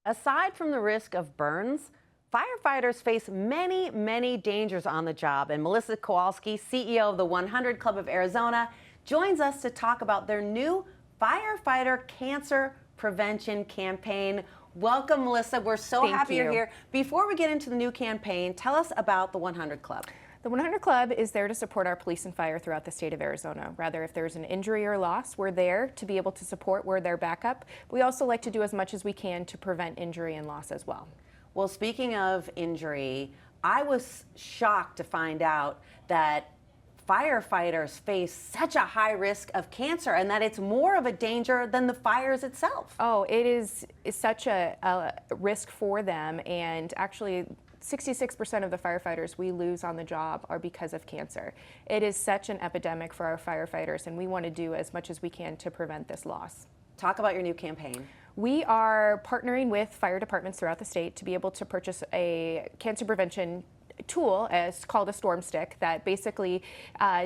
Aside from the risk of burns, firefighters face many, many dangers on the job. And Melissa Kowalski, CEO of the 100 Club of Arizona, joins us to talk about their new firefighter cancer prevention campaign. Welcome, Melissa. We're so happy you're here. Before we get into the new campaign, tell us about the 100 Club. The 100 Club is there to support our police and fire throughout the state of Arizona. Rather, if there's an injury or loss, we're there to be able to support. We're their backup. We also like to do as much as we can to prevent injury and loss as well. Well, speaking of injury, I was shocked to find out that firefighters face such a high risk of cancer and that it's more of a danger than the fires itself. Oh, it is such a risk for them, and actually 66% of the firefighters we lose on the job are because of cancer. It is such an epidemic for our firefighters, and we want to do as much as we can to prevent this loss. Talk about your new campaign. We are partnering with fire departments throughout the state to be able to purchase a cancer prevention tool as called a storm stick that basically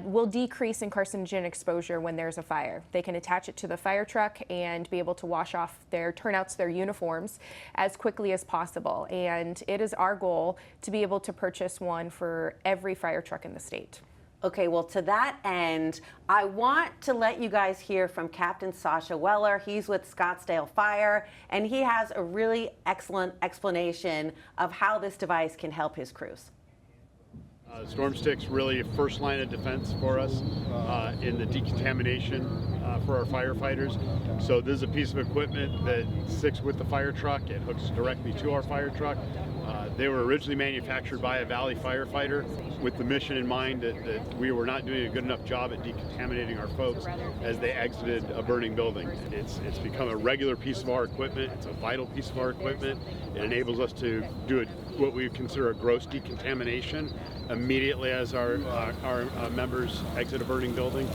will decrease in carcinogen exposure when there's a fire. They can attach it to the fire truck and be able to wash off their turnouts, their uniforms as quickly as possible. And it is our goal to be able to purchase one for every fire truck in the state. Okay, well, to that end, I want to let you guys hear from Captain Sasha Weller. He's with Scottsdale Fire, and he has a really excellent explanation of how this device can help his crews. Storm Stick's really a first line of defense for us in the decontamination for our firefighters. So this is a piece of equipment that sticks with the fire truck. It hooks directly to our fire truck. They were originally manufactured by a Valley firefighter with the mission in mind that we were not doing a good enough job at decontaminating our folks as they exited a burning building. It's become a regular piece of our equipment. It's a vital piece of our equipment. It enables us to do what we consider a gross decontamination immediately as our members exit a burning building.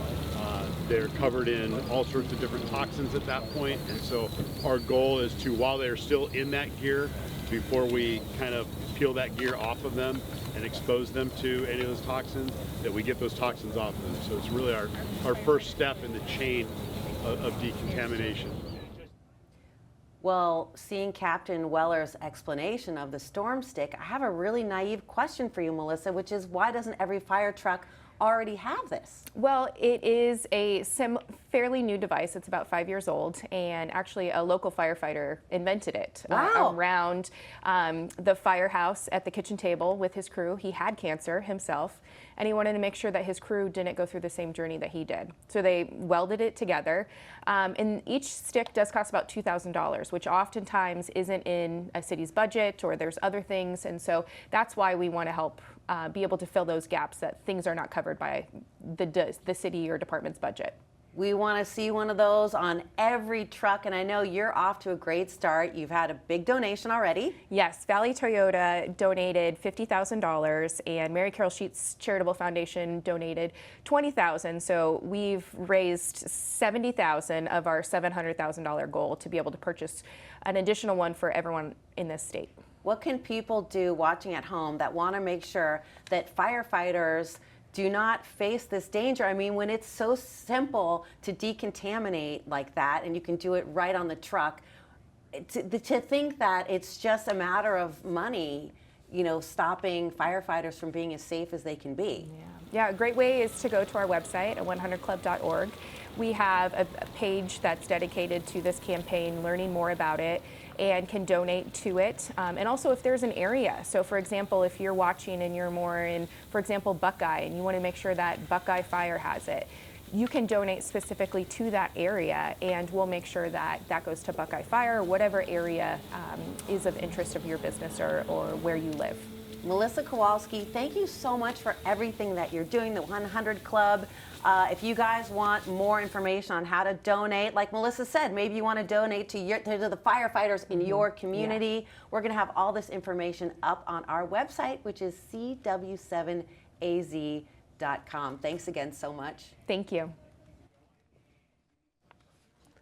They're covered in all sorts of different toxins at that point, and so our goal is to, while they're still in that gear, before we kind of peel that gear off of them and expose them to any of those toxins, that we get those toxins off of them. So it's really our first step in the chain of decontamination. Well, seeing Captain Weller's explanation of the storm stick, I have a really naive question for you, Melissa, which is why doesn't every fire truck already have this? Well, it is a fairly new device. It's about 5 years old, and actually a local firefighter invented it. Wow. Around the firehouse at the kitchen table with his crew. He had cancer himself, and he wanted to make sure that his crew didn't go through the same journey that he did. So they welded it together, and each stick does cost about $2,000, which oftentimes isn't in a city's budget, or there's other things, and so that's why we want to help be able to fill those gaps that things are not covered by the city or department's budget. We want to see one of those on every truck, and I know you're off to a great start. You've had a big donation already. Yes, Valley Toyota donated $50,000, and Mary Carol Sheets Charitable Foundation donated $20,000. So we've raised $70,000 of our $700,000 goal to be able to purchase an additional one for everyone in this state. What can people do watching at home that want to make sure that firefighters do not face this danger? I mean, when it's so simple to decontaminate like that, and you can do it right on the truck, to think that it's just a matter of money, you know, stopping firefighters from being as safe as they can be. Yeah, a great way is to go to our website at 100club.org. We have a page that's dedicated to this campaign, learning more about it, and can donate to it. And also if there's an area. So for example, if you're watching and you're more in, for example, Buckeye, and you want to make sure that Buckeye Fire has it, you can donate specifically to that area, and we'll make sure that that goes to Buckeye Fire or whatever area is of interest of your business or where you live. Melissa Kowalski, thank you so much for everything that you're doing, the 100 Club. If you guys want more information on how to donate, like Melissa said, maybe you want to donate to the firefighters in your community. Yeah. We're going to have all this information up on our website, which is cw7az.com. Thanks again so much. Thank you.